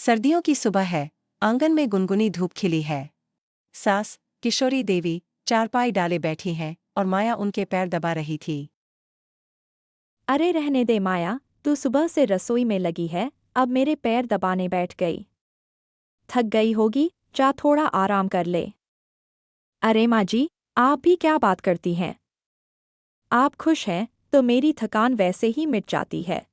सर्दियों की सुबह है, आंगन में गुनगुनी धूप खिली है। सास, किशोरी देवी, चारपाई डाले बैठी हैं और माया उनके पैर दबा रही थी। अरे रहने दे माया, तू सुबह से रसोई में लगी है, अब मेरे पैर दबाने बैठ गई। थक गई होगी, जा थोड़ा आराम कर ले। अरे माँ जी, आप भी क्या बात करती हैं? आप खुश हैं तो मेरी थकान वैसे ही मिट जाती है।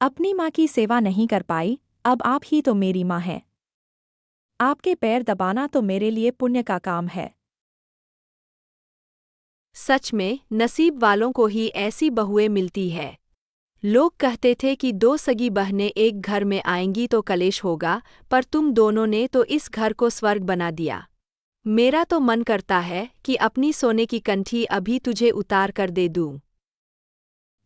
अपनी माँ की सेवा नहीं कर पाई, अब आप ही तो मेरी माँ हैं। आपके पैर दबाना तो मेरे लिए पुण्य का काम है। सच में नसीब वालों को ही ऐसी बहुएं मिलती है। लोग कहते थे कि दो सगी बहनें एक घर में आएंगी तो कलेश होगा, पर तुम दोनों ने तो इस घर को स्वर्ग बना दिया। मेरा तो मन करता है कि अपनी सोने की कंठी अभी तुझे उतार कर दे दूं।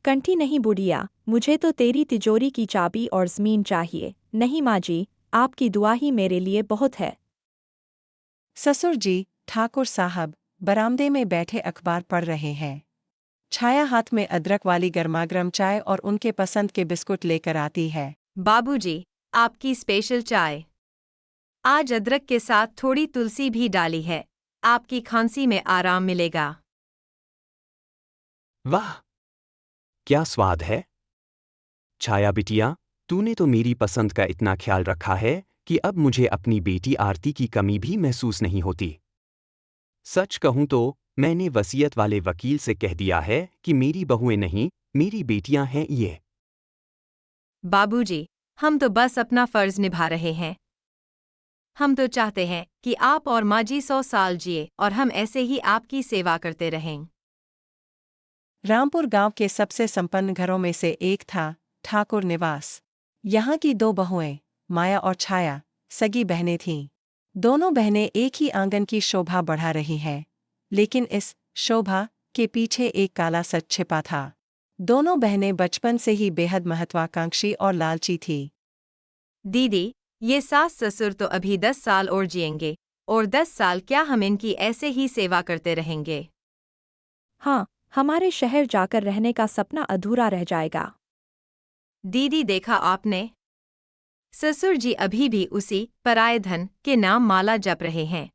कंठी नहीं बुढ़िया, मुझे तो तेरी तिजोरी की चाबी और ज़मीन चाहिए। नहीं माँ जी, आपकी दुआ ही मेरे लिए बहुत है। ससुर जी, ठाकुर साहब, बरामदे में बैठे अखबार पढ़ रहे हैं। छाया हाथ में अदरक वाली गर्मागर्म चाय और उनके पसंद के बिस्कुट लेकर आती है। बाबूजी, आपकी स्पेशल चाय। आज अदरक के साथ थोड़ी तुलसी भी डाली है, आपकी खांसी में आराम मिलेगा। वाह, क्या स्वाद है। छाया बिटिया, तूने तो मेरी पसंद का इतना ख्याल रखा है कि अब मुझे अपनी बेटी आरती की कमी भी महसूस नहीं होती। सच कहूं तो मैंने वसीयत वाले वकील से कह दिया है कि मेरी बहुएं नहीं, मेरी बेटियां हैं ये। बाबूजी, हम तो बस अपना फर्ज निभा रहे हैं। हम तो चाहते हैं कि आप और माँ जी 100 साल जिए और हम ऐसे ही आपकी सेवा करते रहें। रामपुर गांव के सबसे संपन्न घरों में से एक था ठाकुर निवास। यहाँ की दो बहुएं, माया और छाया, सगी बहनें थीं। दोनों बहनें एक ही आंगन की शोभा बढ़ा रही हैं, लेकिन इस शोभा के पीछे एक काला सच छिपा था। दोनों बहनें बचपन से ही बेहद महत्वाकांक्षी और लालची थीं। दीदी, ये सास ससुर तो अभी 10 साल और जिएंगे, और 10 साल क्या हम इनकी ऐसे ही सेवा करते रहेंगे। हाँ, हमारे शहर जाकर रहने का सपना अधूरा रह जाएगा। दीदी देखा आपने? ससुर जी अभी भी उसी पराये धन के नाम माला जप रहे हैं।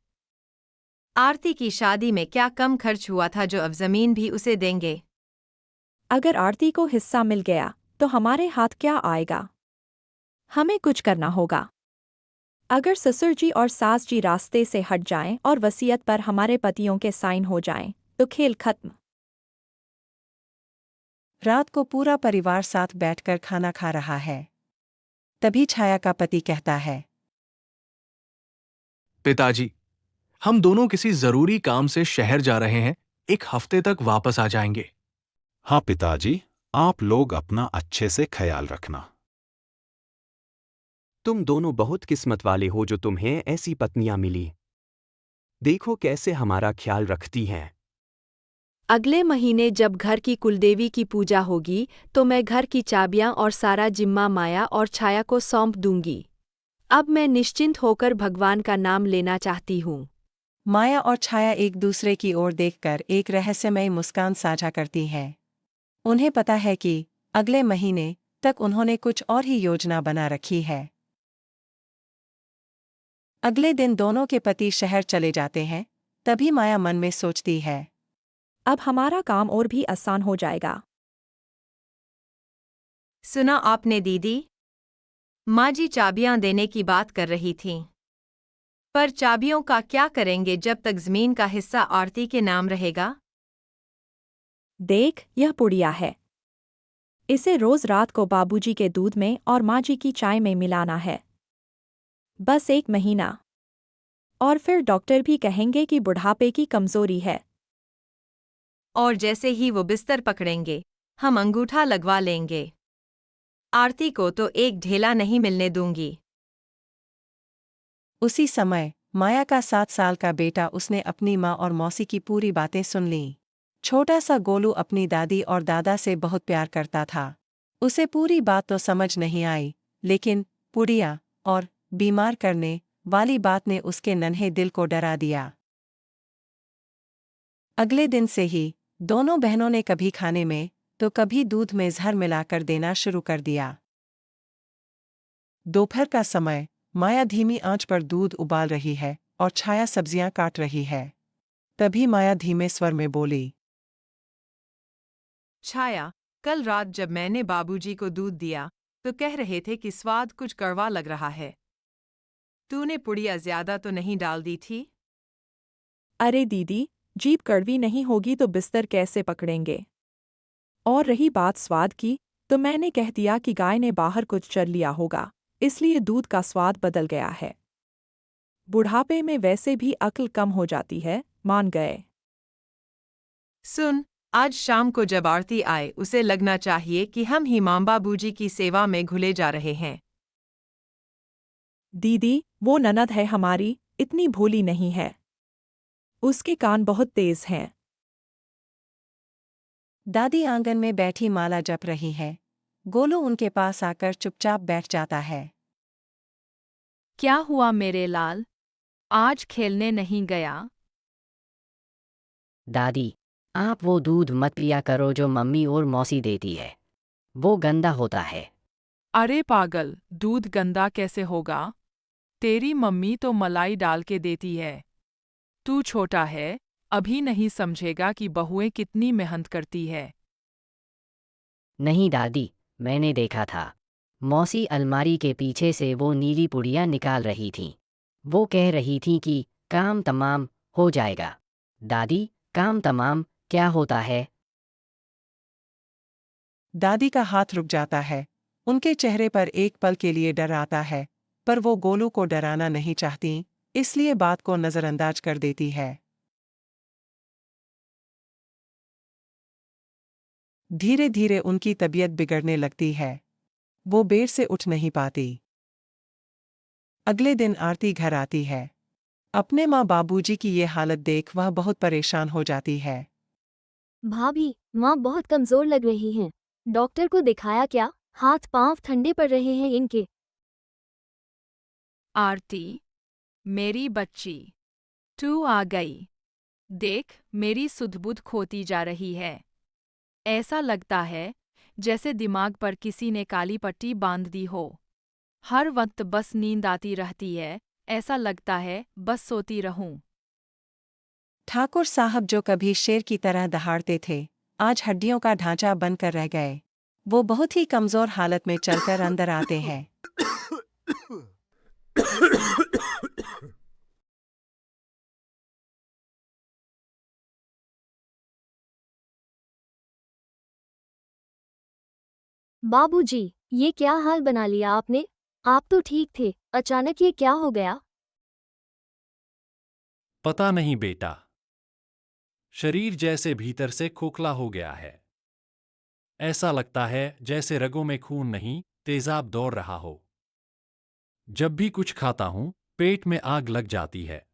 आरती की शादी में क्या कम खर्च हुआ था जो अब जमीन भी उसे देंगे। अगर आरती को हिस्सा मिल गया तो हमारे हाथ क्या आएगा? हमें कुछ करना होगा। अगर ससुर जी और सास जी रास्ते से हट जाएं और वसीयत पर हमारे पतियों के साइन हो जाएं, तो खेल खत्म। रात को पूरा परिवार साथ बैठकर खाना खा रहा है। तभी छाया का पति कहता है, पिताजी, हम दोनों किसी जरूरी काम से शहर जा रहे हैं, एक हफ्ते तक वापस आ जाएंगे। हाँ पिताजी, आप लोग अपना अच्छे से ख्याल रखना। तुम दोनों बहुत किस्मत वाले हो जो तुम्हें ऐसी पत्नियां मिली। देखो कैसे हमारा ख्याल रखती हैं। अगले महीने जब घर की कुलदेवी की पूजा होगी तो मैं घर की चाबियां और सारा जिम्मा माया और छाया को सौंप दूंगी। अब मैं निश्चिंत होकर भगवान का नाम लेना चाहती हूँ। माया और छाया एक दूसरे की ओर देखकर एक रहस्यमय मुस्कान साझा करती हैं। उन्हें पता है कि अगले महीने तक उन्होंने कुछ और ही योजना बना रखी है। अगले दिन दोनों के पति शहर चले जाते हैं। तभी माया मन में सोचती है, अब हमारा काम और भी आसान हो जाएगा। सुना आपने दीदी? माँ जी चाबियां देने की बात कर रही थीं। पर चाबियों का क्या करेंगे जब तक जमीन का हिस्सा आरती के नाम रहेगा? देख, यह पुड़िया है। इसे रोज रात को बाबूजी के दूध में और माँ जी की चाय में मिलाना है। बस 1 महीना, और फिर डॉक्टर भी कहेंगे कि बुढ़ापे की कमजोरी है। और जैसे ही वो बिस्तर पकड़ेंगे, हम अंगूठा लगवा लेंगे। आरती को तो एक ढेला नहीं मिलने दूंगी। उसी समय माया का 7 साल का बेटा, उसने अपनी माँ और मौसी की पूरी बातें सुन लीं। छोटा सा गोलू अपनी दादी और दादा से बहुत प्यार करता था। उसे पूरी बात तो समझ नहीं आई, लेकिन पुड़िया और बीमार करने वाली बात ने उसके नन्हे दिल को डरा दिया। अगले दिन से ही दोनों बहनों ने कभी खाने में तो कभी दूध में जहर मिलाकर देना शुरू कर दिया। दोपहर का समय, माया धीमी आंच पर दूध उबाल रही है और छाया सब्जियां काट रही है। तभी माया धीमे स्वर में बोली, छाया, कल रात जब मैंने बाबूजी को दूध दिया तो कह रहे थे कि स्वाद कुछ कड़वा लग रहा है। तूने पुड़िया ज्यादा तो नहीं डाल दी थी? अरे दीदी, जीभ कड़वी नहीं होगी तो बिस्तर कैसे पकड़ेंगे? और रही बात स्वाद की, तो मैंने कह दिया कि गाय ने बाहर कुछ चर लिया होगा, इसलिए दूध का स्वाद बदल गया है। बुढ़ापे में वैसे भी अक्ल कम हो जाती है, मान गए। सुन, आज शाम को जब आरती आए उसे लगना चाहिए कि हम ही मां बाबूजी की सेवा में घुले जा रहे हैं। दीदी, वो ननद है हमारी, इतनी भोली नहीं है। उसके कान बहुत तेज हैं। दादी आंगन में बैठी माला जप रही है। गोलू उनके पास आकर चुपचाप बैठ जाता है। क्या हुआ मेरे लाल? आज खेलने नहीं गया? दादी, आप वो दूध मत पिया करो जो मम्मी और मौसी देती है। वो गंदा होता है। अरे पागल, दूध गंदा कैसे होगा? तेरी मम्मी तो मलाई डाल के देती है। तू छोटा है, अभी नहीं समझेगा कि बहुएं कितनी मेहनत करती है। नहीं दादी, मैंने देखा था। मौसी अलमारी के पीछे से वो नीली पुड़िया निकाल रही थी। वो कह रही थी कि काम तमाम हो जाएगा। दादी, काम तमाम क्या होता है? दादी का हाथ रुक जाता है। उनके चेहरे पर एक पल के लिए डर आता है, पर वो गोलू को डराना नहीं चाहती, इसलिए बात को नजरअंदाज कर देती है। धीरे धीरे उनकी तबीयत बिगड़ने लगती है। वो बेड से उठ नहीं पाती। अगले दिन आरती घर आती है। अपने माँ बाबूजी की ये हालत देख वह बहुत परेशान हो जाती है। भाभी, माँ बहुत कमजोर लग रही हैं। डॉक्टर को दिखाया क्या? हाथ पांव ठंडे पड़ रहे हैं इनके। आरती, मेरी बच्ची, तू आ गई। देख, मेरी सुध-बुध खोती जा रही है। ऐसा लगता है जैसे दिमाग पर किसी ने काली पट्टी बांध दी हो। हर वक्त बस नींद आती रहती है, ऐसा लगता है बस सोती रहूं। ठाकुर साहब जो कभी शेर की तरह दहाड़ते थे, आज हड्डियों का ढांचा बनकर रह गए। वो बहुत ही कमजोर हालत में चलकर अंदर आते हैं। बाबूजी, ये क्या हाल बना लिया आपने? आप तो ठीक थे, अचानक ये क्या हो गया? पता नहीं बेटा। शरीर जैसे भीतर से खोखला हो गया है। ऐसा लगता है जैसे रगों में खून नहीं, तेजाब दौड़ रहा हो। जब भी कुछ खाता हूं, पेट में आग लग जाती है।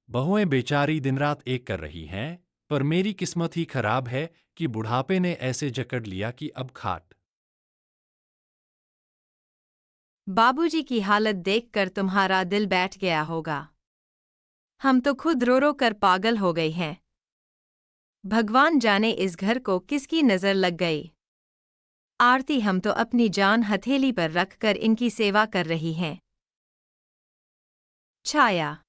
बहुएं बेचारी दिन रात एक कर रही हैं, पर मेरी किस्मत ही खराब है कि बुढ़ापे ने ऐसे जकड़ लिया कि अब खाट। बाबूजी की हालत देखकर तुम्हारा दिल बैठ गया होगा। हम तो खुद रो रो कर पागल हो गए हैं। भगवान जाने इस घर को किसकी नजर लग गई। आरती, हम तो अपनी जान हथेली पर रखकर इनकी सेवा कर रही हैं। छाया,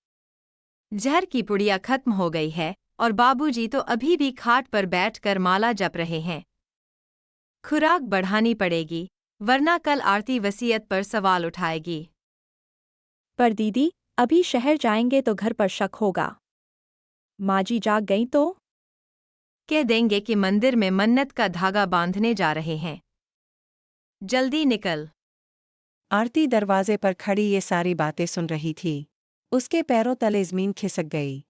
जहर की पुड़िया खत्म हो गई है और बाबूजी तो अभी भी खाट पर बैठकर माला जप रहे हैं। खुराक बढ़ानी पड़ेगी, वरना कल आरती वसीयत पर सवाल उठाएगी। पर दीदी, अभी शहर जाएंगे तो घर पर शक होगा। माँ जी जाग गई तो? कह देंगे कि मंदिर में मन्नत का धागा बांधने जा रहे हैं। जल्दी निकल। आरती दरवाजे पर खड़ी ये सारी बातें सुन रही थी। उसके पैरों तले ज़मीन खिसक गई।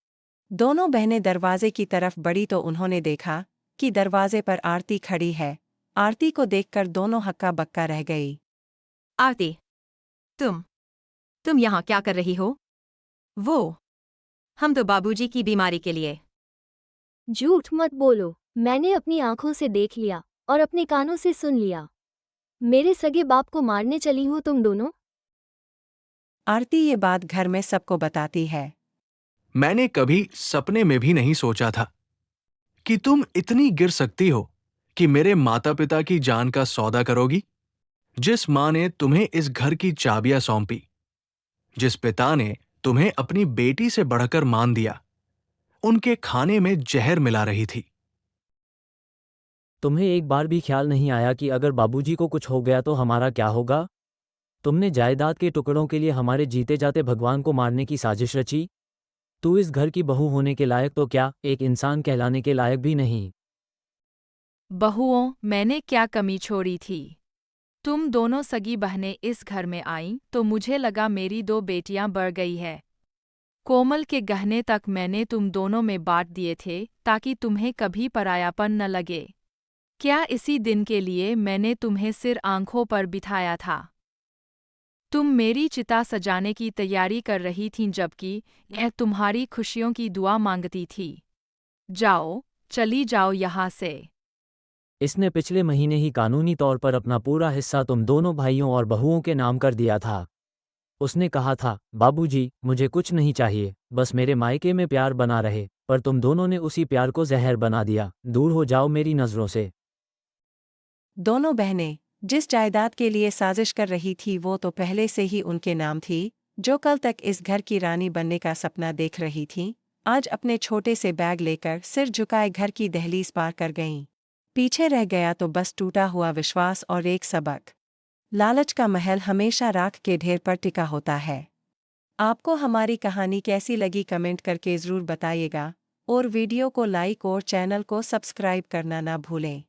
दोनों बहनें दरवाजे की तरफ बढ़ी तो उन्होंने देखा कि दरवाजे पर आरती खड़ी है। आरती को देखकर दोनों हक्का बक्का रह गई। आरती, तुम यहाँ क्या कर रही हो? हम तो बाबूजी की बीमारी के लिए। झूठ मत बोलो, मैंने अपनी आंखों से देख लिया और अपने कानों से सुन लिया। मेरे सगे बाप को मारने चली हो तुम दोनों? आरती ये बात घर में सबको बताती है। मैंने कभी सपने में भी नहीं सोचा था कि तुम इतनी गिर सकती हो कि मेरे माता पिता की जान का सौदा करोगी। जिस माँ ने तुम्हें इस घर की चाबियां सौंपी, जिस पिता ने तुम्हें अपनी बेटी से बढ़कर मान दिया, उनके खाने में जहर मिला रही थी। तुम्हें एक बार भी ख्याल नहीं आया कि अगर बाबूजी को कुछ हो गया तो हमारा क्या होगा? तुमने जायदाद के टुकड़ों के लिए हमारे जीते जाते भगवान को मारने की साजिश रची। तू इस घर की बहू होने के लायक तो क्या, एक इंसान कहलाने के लायक भी नहीं। बहुओं, मैंने क्या कमी छोड़ी थी? तुम दोनों सगी बहनें इस घर में आईं तो मुझे लगा मेरी 2 बेटियां बढ़ गई है। कोमल के गहने तक मैंने तुम दोनों में बांट दिए थे ताकि तुम्हें कभी परायापन न लगे। क्या इसी दिन के लिए मैंने तुम्हें सिर आंखों पर बिठाया था? तुम मेरी चिता सजाने की तैयारी कर रही थीं जबकि मैं तुम्हारी खुशियों की दुआ मांगती थी। जाओ, चली जाओ यहाँ से। इसने पिछले महीने ही कानूनी तौर पर अपना पूरा हिस्सा तुम दोनों भाइयों और बहुओं के नाम कर दिया था। उसने कहा था, बाबूजी, मुझे कुछ नहीं चाहिए, बस मेरे मायके में प्यार बना रहे, पर तुम दोनों ने उसी प्यार को जहर बना दिया। दूर हो जाओ मेरी नज़रों से। दोनों बहनें जिस जायदाद के लिए साजिश कर रही थी वो तो पहले से ही उनके नाम थी। जो कल तक इस घर की रानी बनने का सपना देख रही थीं, आज अपने छोटे से बैग लेकर सिर झुकाए घर की दहलीज पार कर गईं। पीछे रह गया तो बस टूटा हुआ विश्वास और एक सबक। लालच का महल हमेशा राख के ढेर पर टिका होता है। आपको हमारी कहानी कैसी लगी कमेंट करके ज़रूर बताइएगा और वीडियो को लाइक और चैनल को सब्सक्राइब करना ना भूलें।